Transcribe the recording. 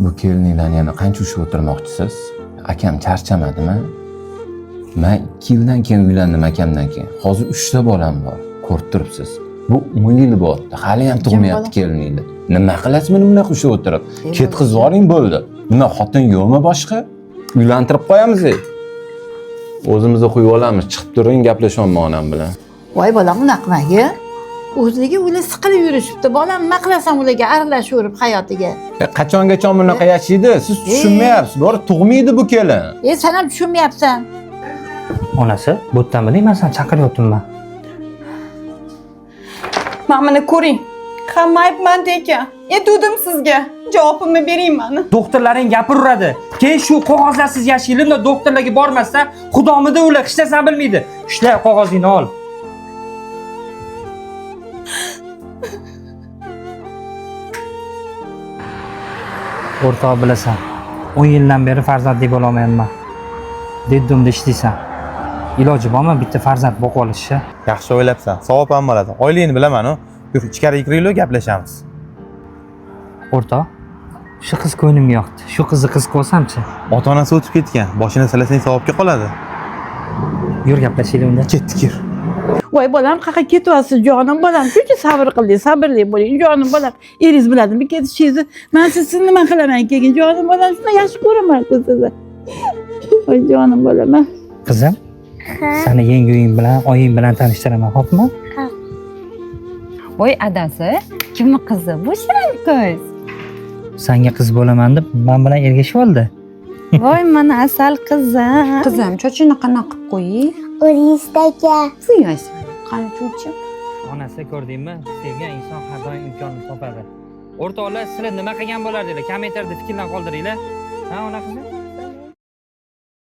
Bu kelininglarni yana qancha ushlab o'tirmoqchisiz? Akam charchamadimi? Men 2 yildan keyin uylandim akamdan keyin. Hozir 3 ta bolam bor. Ko'rib turibsiz. Bu 10 yil bo'pti. Hali ham tug'mayapti kelininglar. Nima qilasiz buni bunaqa ushlab o'tirib? Ketqizib yuboring bo'ldi. Nima xotin yo'qmi boshqa? Uylantirib qo'yamiz. O'zimizga qo'yib olamiz. Chiqib turing, gaplashyapman onam bilan. Voy bolam unaqa qimaga. O'ziga ular siqilib yurishibdi. Bolam nima qilasan ularga aralashaverib hayotiga? Qachongacha bunaqa yashaydi? Siz tushunmayapsiz. To'g'ri, tug'maydi bu kelin. Sen ham tushunmayapsan. Onasi, bu yerdan biling, men seni chaqiryapman. Mana ko'ring. Hamma aytman ekan. Aytdim sizga. Javobimni bering mana. Doktorlaring gapiradi. Keyin shu qog'ozlarsiz yashaylik, doktorlarga bormasa, xudomida ular hech narsani bilmaydi. Ishla, qog'ozingni ol. O'rtoq bilasan, 10 yildan beri farzandli bo'la olmayapman. Deddimda ishlaysan. Iloji bormi bitta farzand boqib olishni? Yaxshi o'ylabsan. Savob ham bo'ladi. Oilangizni bilaman-ku. Yur, ichkariga kiraylik, gaplashamiz. O'rtoq, shu qiz ko'nglimga yoqdi. Shu qizni qiz qilsam-chi? Ota-onasi o'tib ketgan. Boshini silasang savobga qoladi. Yur gaplashaylik unda. Ketdik, yur. Voy bolam qaqa ketyapsiz jonim bolam. Shuncha sabr qiling, sabrli bo'ling jonim bolam. Eringiz biladimi ketishingizni? Men sizni nima qilaman keyin jonim bolam, shuni yaxshi ko'raman-ku sizni. Voy jonim bolam. Qizim, seni yenguying bilan, oying bilan tanishtiraman, xo'pmi? Voy adasi, kimni qizi? Bu shirin qiz. Senga qiz bo'laman deb men bilan ergashib oldi. Voy mana asal qizim. Qizim, chochini qanaqa qilib qo'ying? O'ristaka. Suyas. Qani cho'chi? Onasi ko'rdingmi? Sevgan inson har doim imkonini topadi. O'rtoqlar, sizlar nima qilgan bo'lardinglar? Kommentariyada fikrlan qoldiringlar. Ha, ona qizim?